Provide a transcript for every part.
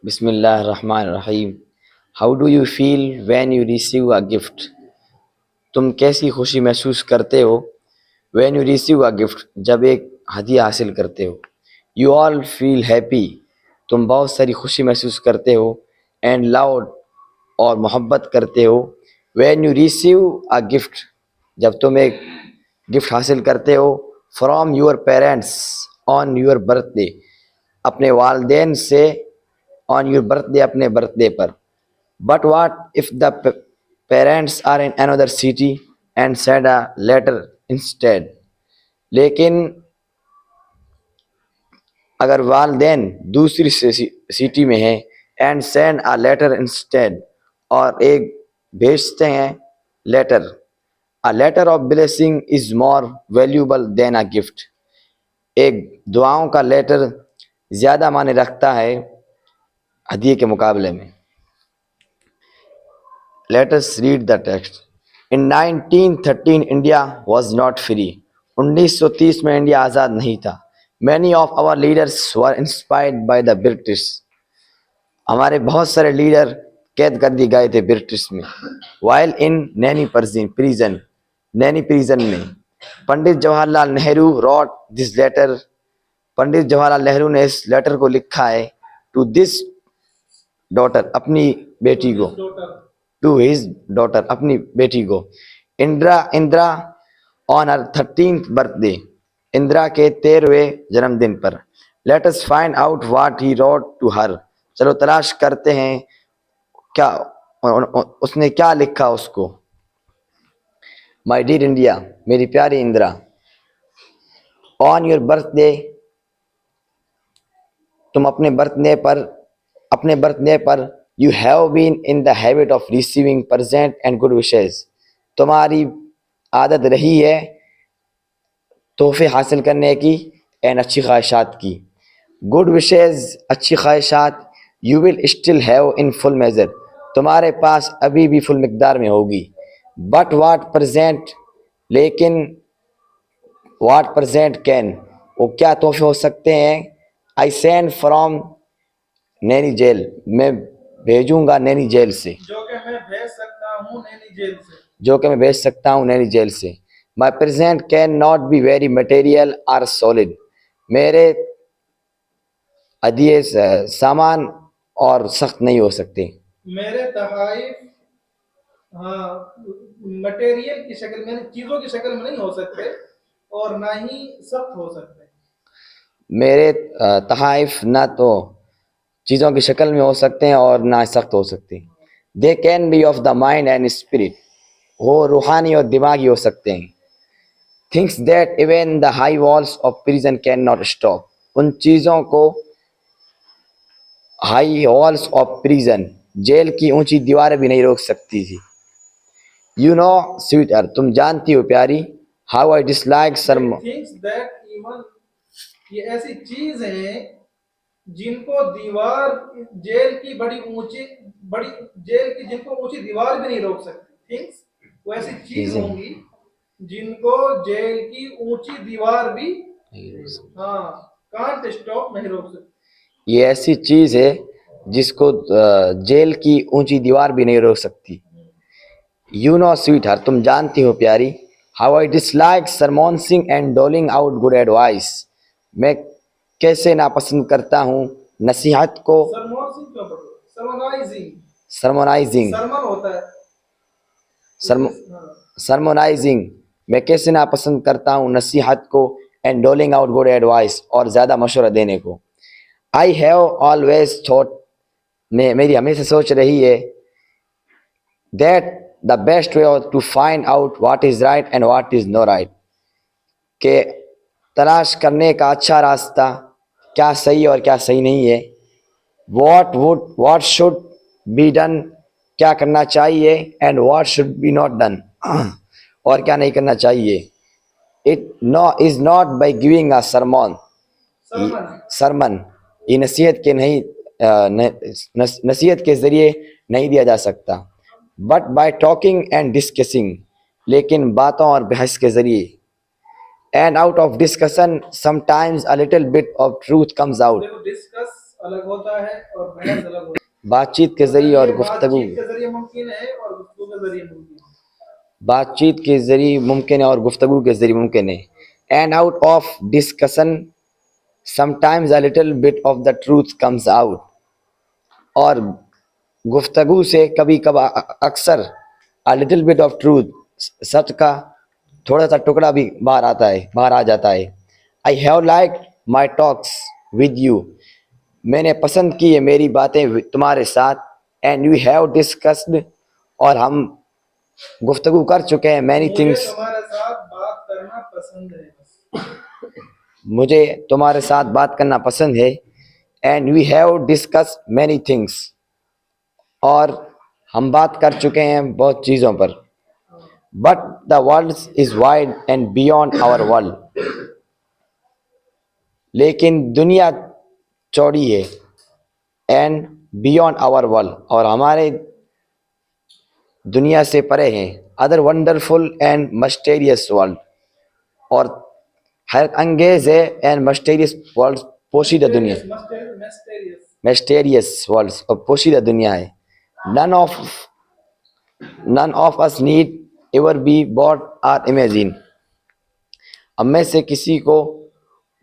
बिस्मिल्लाहिर्रहमानिर्रहीम। How do you feel when you receive a gift? तुम कैसी खुशी महसूस करते हो when you receive a gift, जब एक हदिया हासिल करते हो। यू ऑल फील हैप्पी, तुम बहुत सारी खुशी महसूस करते हो। एंड लाउड, और मोहब्बत करते हो। When you receive a gift, जब तुम एक गिफ्ट हासिल करते हो from your parents on your birthday, अपने वालदेन से ऑन योर बर्थडे, अपने बर्थडे पर। But what if the parents are in another city and send a letter instead? लेकिन अगर वालदेन दूसरी सिटी में है, and send a letter instead, और एक भेजते हैं letter. A letter of blessing is more valuable then a gift, एक दुआओं का लेटर ज़्यादा माने रखता है हदिये के मुकाबले में। Let us read the text. In 1913 India was not free. 1930 में इंडिया आज़ाद नहीं था। Many of our leaders were inspired by the British. हमारे बहुत सारे लीडर कैद कर दिए गए थे ब्रिटिश में। While in Naini prison, Naini prison में Pandit Jawaharlal Nehru wrote this letter. Pandit Jawaharlal Nehru ने इस लेटर को लिखा है टू दिस डॉटर, अपनी बेटी को। टू हिज डॉटर, अपनी बेटी को। Indira on her 13th birthday, Indira के 13वें जन्मदिन पर। Let us find out what he wrote to her, चलो तलाश करते हैं क्या उसने क्या लिखा उसको। माय डियर इंडिया, मेरी प्यारी इंदिरा। ऑन योर बर्थडे, तुम अपने बर्थडे पर you have been in the habit of receiving present and good wishes, तुम्हारी आदत रही है तोहफे हासिल करने की एंड अच्छी ख्वाहिशात की। गुड विशेस, अच्छी ख्वाहिशात, you will still have in full measure, तुम्हारे पास अभी भी फुल मिकदार में होगी। बट वाट प्रेजेंट, लेकिन वाट प्रेजेंट कैन, वो क्या तोहफे हो सकते हैं। I send from Naini jail, मैं भेजूंगा नैनी जेल से, जो कि मैं भेज सकता हूँ नैनी जेल से, जो कि मैं भेज सकता हूँ नैनी जेल से। My present can not be very material or solid, मेरे हदिये सामान और सख्त नहीं हो सकते। मेरे तहाइफ, हाँ, मटेरियल की शक्ल में, चीजों की शक्ल में नहीं हो सकते और ना ही सख्त हो सकते। मेरे तहाइफ ना तो चीज़ों की शक्ल में हो सकते हैं और ना सख्त हो सकते हैं। They can be of the mind and spirit, वो रूहानी और दिमागी हो सकते हैं। Things that even the high walls of prison can not stop, उन चीज़ों को high walls of prison, jail की ऊंची दीवारें भी नहीं रोक सकती थी। यू नो स्वीट अर्थ, तुम जानती हो प्यारी, हाउ आई डिसलाइक शर्म, थिंग्स दैट इवन, ये ऐसी चीज है जिनको दीवार, जेल की बड़ी जेल की जिनको ऊंची दीवार भी नहीं रोक सकती। थिंग्स, वो ऐसी चीज होंगी जिनको जेल की ऊंची दीवार भी, हाँ, कांट स्टॉप, नहीं रोक सकती। ये ऐसी चीज है जिसको जेल की ऊंची दीवार भी नहीं रोक सकती। यू नो स्वीट हार्ट, तुम जानती हो प्यारी, how I dislike sermonising and doling out good advice, मैं कैसे नापसंद करता हूँ नसीहत को। सरमोनाइजिंग होता है, सरमोनाइजिंग, मैं कैसे नापसंद करता हूँ नसीहत को। And doling out good advice, और ज़्यादा मशवरा देने को। आई हैव ऑलवेज थॉट, मेरी हमेशा सोच रही है, that the best way to find out what is right and what is no right, के तलाश करने का अच्छा रास्ता क्या सही और क्या सही नहीं है। व्हाट शुड बी डन, क्या करना चाहिए, and what should be not done, और क्या नहीं करना चाहिए। It no is not by giving a sermon, ये नसीहत के नहीं, नसीहत के जरिए नहीं दिया जा सकता। But by talking and discussing, लेकिन बातों और बहस के जरिए। And out of discussion sometimes a little bit of truth comes out, अलग होता है और बहस अलग होता बातचीत के है। जरिए मतलब और ये गुफ्तगू बातचीत के जरिए मुमकिन है और गुफ्तगू के जरिए मुमकिन है। बातचीत के जरिए मुमकिन है और गुफ्तगू के जरिए मुमकिन है। And out of discussion sometimes a little bit of the truth comes out. और गुफ्तगू से कभी कभार अक्सर a little bit of truth, सच का थोड़ा सा टुकड़ा भी बाहर आ जाता है। I have like my talks with you, मैंने पसंद की है मेरी बातें तुम्हारे साथ। एंड वी हैव डिस्कस्ड, और हम गुफ्तगू कर चुके हैं मैनी मुझे थिंग्स, तुम्हारे साथ बात करना पसंद है बस। मुझे तुम्हारे साथ बात करना पसंद है। And we have discuss many things, और हम बात कर चुके हैं बहुत चीज़ों पर। But the world is wide and beyond our world, लेकिन दुनिया चौड़ी है एंड बियॉन्ड आवर वर्ल्ड, और हमारे दुनिया से परे हैं। अदर वंडरफुल एंड मस्टेरियस वर्ल्ड, और हैरत अंगेज है एंड मस्टेरियस वर्ल्ड पोशीदा दुनिया, मिस्टेरियस। मिस्टेरियस वर्ल्ड और पोशीदा दुनिया है। None of none of us need ever be bought or imagine, हम में से किसी को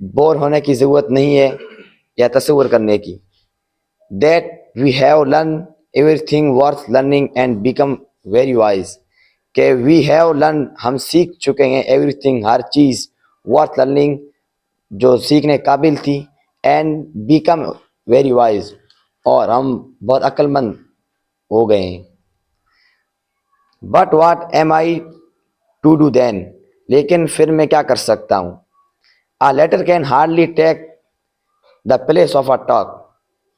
बोर होने की ज़रूरत नहीं है या तस्वुर करने की। That we have learn everything worth learning and become very wise, कि वी हैव लर्न, हम सीख चुके हैं, एवरीथिंग हर चीज़, वर्थ लर्निंग जो सीखने काबिल थी, एंड बिकम वेरी वाइज, और हम बहुत अक्लमंद हो गए हैं। But what am I to do then, लेकिन फिर मैं क्या कर सकता हूँ। A letter can hardly take the place of a talk,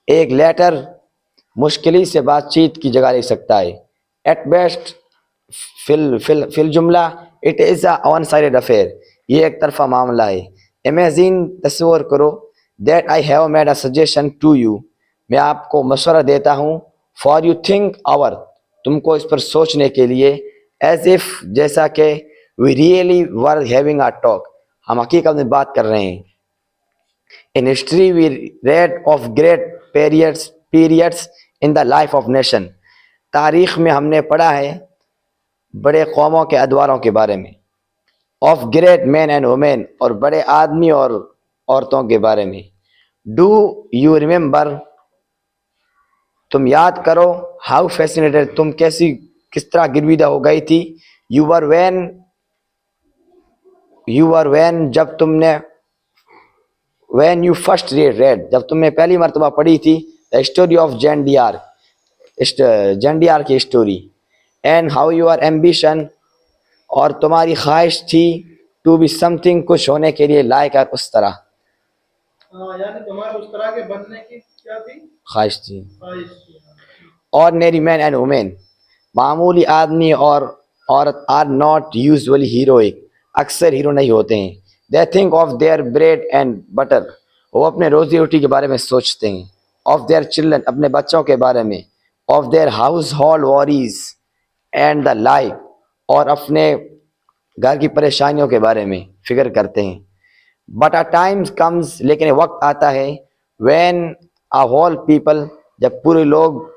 एक लेटर मुश्किल से बातचीत की जगह ले सकता है। एट बेस्ट फिल फिल फिल जुमला it is a one sided affair, ये एक तरफा मामला है। इमेजिन, तस्वर करो, that I have made a suggestion to you, मैं आपको मशवरा देता हूँ। फॉर यू थिंक आवर, तुमको इस पर सोचने के लिए। एज इफ, जैसा कि we really were having a talk, हम हकीकत में बात कर रहे हैं। In history we read of great periods in the life of nation, तारीख में हमने पढ़ा है बड़े कौमों के अदवारों के बारे में। Of great man and women, और बड़े आदमी और औरतों के बारे में। डू यू रिमेंबर, तुम याद करो। हाउ फैसिनेटेड, तुम किस तरह गिरविदा हो गई थी। यू वर वैन, जब तुमने, वैन यू फर्स्ट रेड, जब तुमने पहली मरतबा पढ़ी थी द स्टोरी ऑफ जेंडियार की story. And how your ambition, और तुम्हारी ख्वाहिश थी टू बी समथिंग, कुछ होने के लिए, लाइक उस तरह हाँ, यानी तुम्हारे उस तरह के बनने की क्या थी? ख्वाहिश थी। ख्वाहिश थी। ऑर्डिनरी मैन एंड वुमेन, मामूली आदमी और औरत, आर नॉट यूजुअली हीरोइक, अक्सर हीरो नहीं होते हैं। They think of their bread and butter, वो अपने रोजी रोटी के बारे में सोचते हैं। ऑफ देयर चिल्ड्रन, अपने बच्चों के बारे में। Of their household worries and the like, और अपने घर की परेशानियों के बारे में फिक्र करते हैं। बट अ टाइम्स कम्स, लेकिन वक्त आता है, व्हेन अ होल पीपल, जब पूरे लोग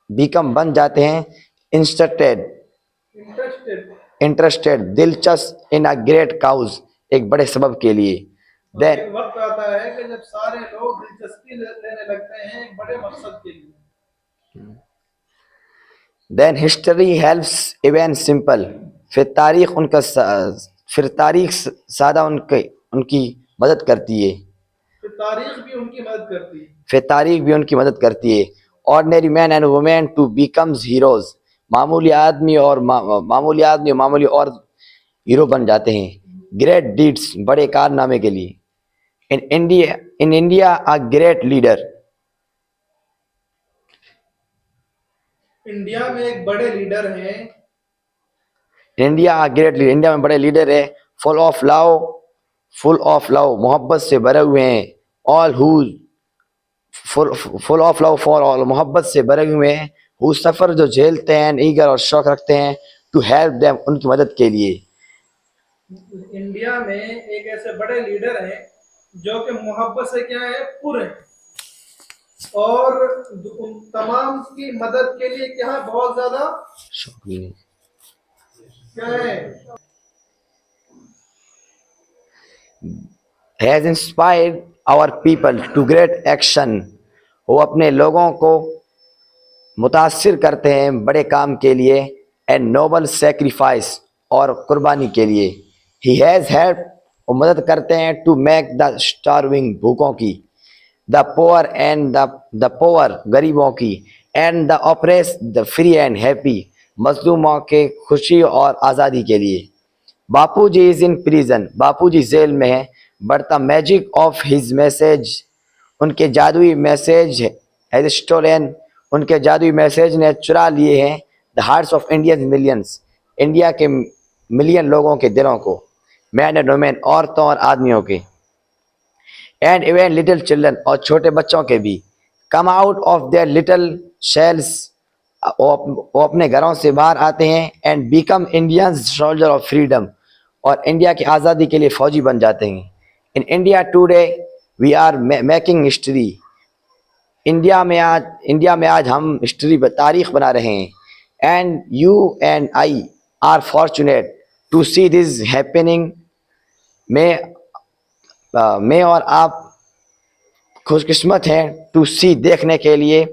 बिकम बन जाते हैं, इंस्टेड इंटरेस्टेड। इंटरेस्टेड, दिलचस्प, इन अ ग्रेट काउज, एक बड़े सबब के लिए। देन एक वक्त आता है कि जब सारे लोग दिलचस्पी लेने लगते हैं एक बड़े मकसद के लिए। Then history helps even simple, फिर तारीख सादा उनकी मदद करती है। फिर तारीख भी उनकी मदद करती है। फिर तारीख भी उनकी मदद करती है। Ordinary man and women to becomes heroes, मामूली आदमी और मामूली और हीरो बन जाते हैं। ग्रेट डीड्स, बड़े कारनामे के लिए। In India a great leader, India में एक बड़े लीडर हैं। India a great leader, India में बड़े लीडर है। फुल ऑफ लव, मोहब्बत से भरे हुए हैं। All who, full of love for all, मोहब्बत से भरे हुए हैं। हु सफ़र, जो झेलते हैं। ईगर, और शौक रखते हैं। टू हेल्प देम, उनकी मदद के लिए। इंडिया में एक ऐसे बड़े लीडर हैं जो कि मोहब्बत से क्या है, पुर है। और उन तमाम की मदद के लिए क्या है, बहुत ज्यादा क्या है, has inspired our people to great action. वो अपने लोगों को मुतासिर करते हैं बड़े काम के लिए, एंड नोबल सेक्रीफाइस और कुर्बानी के लिए। ही हैज़ हेल्प, वो मदद करते हैं, टू मेक द स्टार्विंग भूखों की, the poor and the poor गरीबों की, and the oppressed the free and happy मजलूमों के खुशी और आज़ादी के लिए। Bapuji is in prison, Bapuji जेल में है, but the magic of his message, उनके जादुई मैसेज हैज स्टोलन, उनके जादुई मैसेज ने चुरा लिए हैं the hearts of Indian millions, India के मिलियन लोगों के दिलों को, मैन एंड वुमेन, औरतों और आदमियों के, एंड इवन लिटिल चिल्ड्रन, और छोटे बच्चों के भी। Come out of their little shells, वो अपने घरों से बाहर आते हैं, and become Indian soldier of freedom, और इंडिया की आज़ादी के लिए फ़ौजी बन जाते हैं। In India today we are making history, India में आज हम हिस्ट्री तारीख बना रहे हैं। And you and I are fortunate to see this happening, मैं और आप खुशकिस्मत हैं टू सी, देखने के लिए,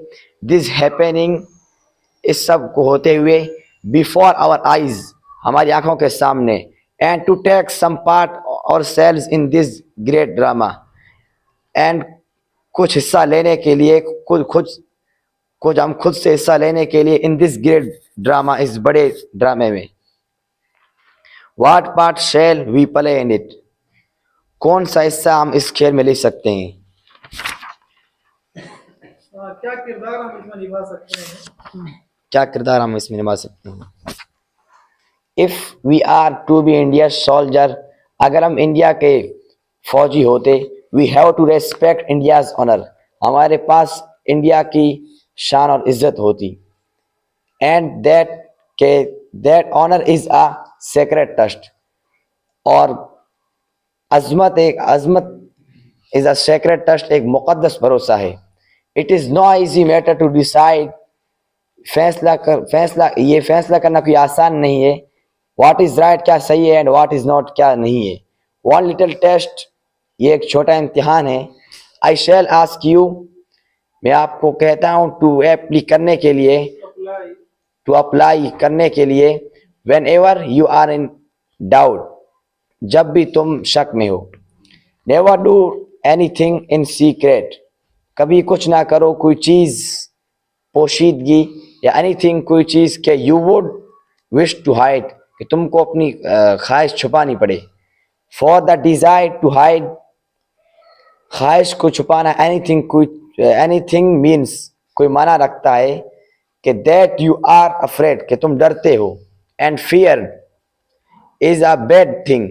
दिस हैपनिंग, इस सब को होते हुए, बिफोर आवर आइज, हमारी आंखों के सामने, and to take some part or sales in this great drama, and कुछ हिस्सा लेने के लिए, कुछ हम खुद से हिस्सा लेने के लिए, इन दिस ग्रेट ड्रामा, इस बड़े ड्रामे में। What part shall we play in it, कौन सा हिस्सा हम इस खेल में ले सकते हैं। क्या किरदार हम इसमें निभा सकते हैं, क्या किरदार हम इसमें निभा सकते हैं। If we are to be India soldier, अगर हम इंडिया के फौजी होते, we have to respect India's honour, हमारे पास इंडिया की शान और इज्जत होती, and that honour is a sacred trust, और अजमत इज अ सेक्रेट ट्रस्ट, एक मुकद्दस भरोसा है। It is no easy matter to decide, ये फैसला करना कोई आसान नहीं है, व्हाट इज़ राइट, क्या सही है, एंड व्हाट इज़ नॉट, क्या नहीं है। वन लिटिल टेस्ट, ये एक छोटा इम्तिहान है। आई शैल आस्क यू, मैं आपको कहता हूँ, टू अप्लाई करने के लिए, whenever you are in doubt, जब भी तुम शक में हो। Never do anything in secret, कभी कुछ ना करो कोई चीज़ पोशीदगी, या एनीथिंग कोई चीज़ के you would wish to hide, कि तुमको अपनी ख्वाहिश छुपानी पड़े। For the desire to hide, ख्वाहिश को छुपाना, एनीथिंग मीन्स, कोई माना रखता है कि दैट यू आर अफ्रेड, कि तुम डरते हो, and fear is a bad thing,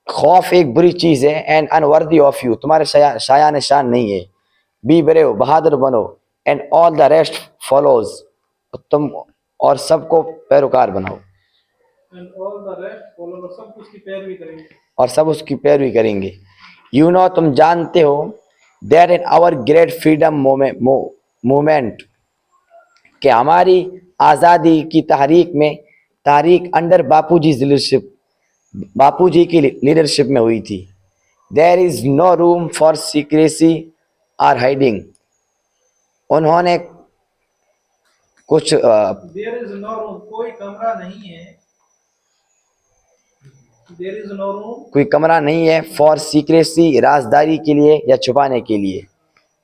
खौफ एक बुरी चीज़ है, एंड अनवर्दी ऑफ यू, तुम्हारे शायान शान नहीं है। बी ब्रेव, बहादुर बनो, and all the rest follows, तुम और सबको पैरोकार बनाओ, and all the rest follow, सब उसकी पैरवी करेंगे, और सब उसकी पैरवी करेंगे। यू नो, तुम जानते हो, that in our great freedom movement, कि हमारी आज़ादी की तारीख अंडर बापूजी की लीडरशिप में हुई थी। There is no room for secrecy or hiding, उन्होंने कुछ देयर इज नो रूम, कोई कमरा नहीं है, देयर इज नो रूम, कोई कमरा नहीं है, फॉर सीक्रेसी, राजदारी के लिए या छुपाने के लिए।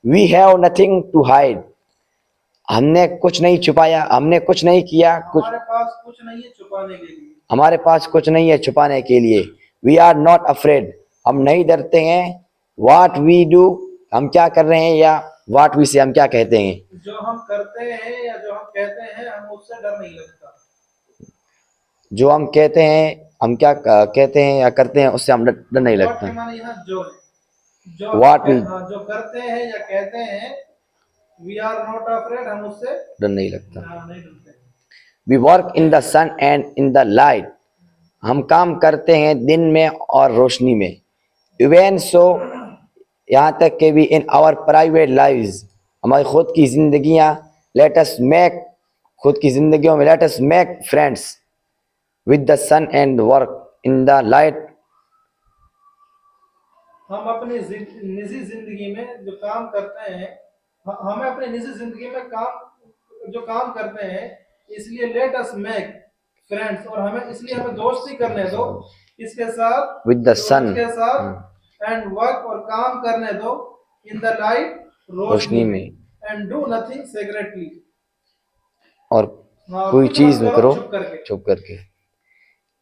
We have nothing to hide, हमने कुछ नहीं छुपाया, हमने कुछ नहीं किया, हमारे पास कुछ नहीं है छुपाने के लिए, हमारे पास कुछ नहीं है छुपाने के लिए। वी आर नॉट अफ्रेड, हम नहीं डरते हैं। वाट वी डू, हम क्या कर रहे हैं, या वाट वी से, हम क्या कहते हैं। जो हम करते हैं या जो हम कहते हैं, हम उससे डर नहीं लगता। जो हम कहते हैं, हम क्या कहते हैं या करते हैं, उससे हम डर नहीं What लगता। के माने यहाँ जो है, What we- जो करते हैं या कहते हैं, वी आर नॉट अफ्रेड, हम उससे डर नहीं लगता। नहीं डरते। We work in the sun and in the light, हम काम करते हैं दिन में और रोशनी में। इवन सो, यहाँ तक कि भी इन आवर प्राइवेट लाइव्स, हमारी खुद की जिंदगियां, लेट अस मेक, खुद की जिंदगियों में let us make friends with the sun and work in the light. हम अपनी निजी जिंदगी में जो काम करते हैं, हमें अपनी निजी जिंदगी में काम करते हैं, इसलिए लेट अस मेक फ्रेंड्स, और हमें इसलिए हमें दोस्ती करने दो इसके साथ, विद द सन, के साथ, एंड वर्क, और काम करने दो, इन द लाइट, रोशनी में, एंड डू नथिंग सीक्रेटली, और कोई चीज न करो छुप करके।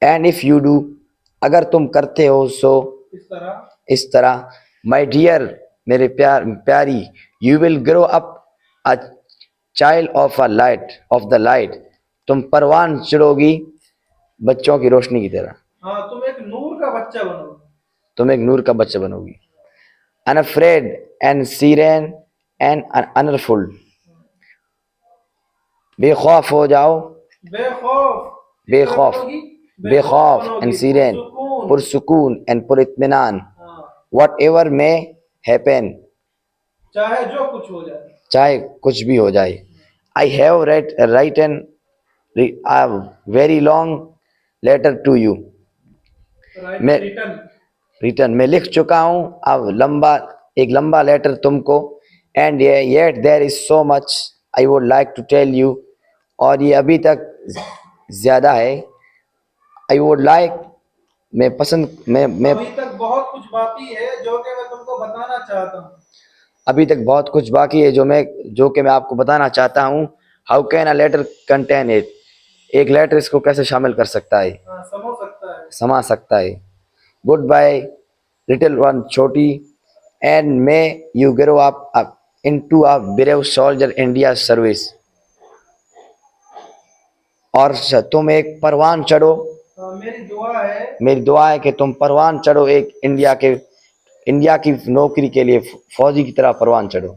एंड इफ यू डू, अगर तुम करते हो सो, इस तरह माई डियर, मेरे प्यारी, you will grow up a child of a light, of the light, तुम परवान चढ़ोगी बच्चों की रोशनी की तरह। हाँ, तुम एक नूर का बच्चा बनोगे, तुम एक नूर का बच्चा बनोगी। Unafraid and serene and unruffled, बेखौफ हो जाओ, बेखौफ, बेखौफ एंड सीरेन, पुरसुकून एंड पुरित्मीनान, व्हाटएवर मे हैपन, चाहे जो कुछ हो जाए, चाहे कुछ भी हो जाए। I have written a very long letter to you, मैं रिटर्न, मैं लिख चुका हूँ अब एक लंबा लेटर तुमको। And yet there is so much I would like to tell you, और ये अभी तक ज्यादा है। आई वुड लाइक, मैं पसंद, मैं अभी तक बहुत कुछ बाकी है जो कि मैं तुमको बताना चाहता हूँ, अभी तक बहुत कुछ बाकी है जो कि मैं आपको बताना चाहता हूँ। How can a letter contain it, एक लेटर इसको कैसे शामिल कर सकता है, समा सकता है। गुड बाय लिटिल वन, छोटी, and may you grow up into a brave soldier India service, और तुम एक परवान चढ़ो, मेरी दुआ है कि तुम परवान चढ़ो एक इंडिया की नौकरी के लिए, फौजी की तरह परवान चढ़ो।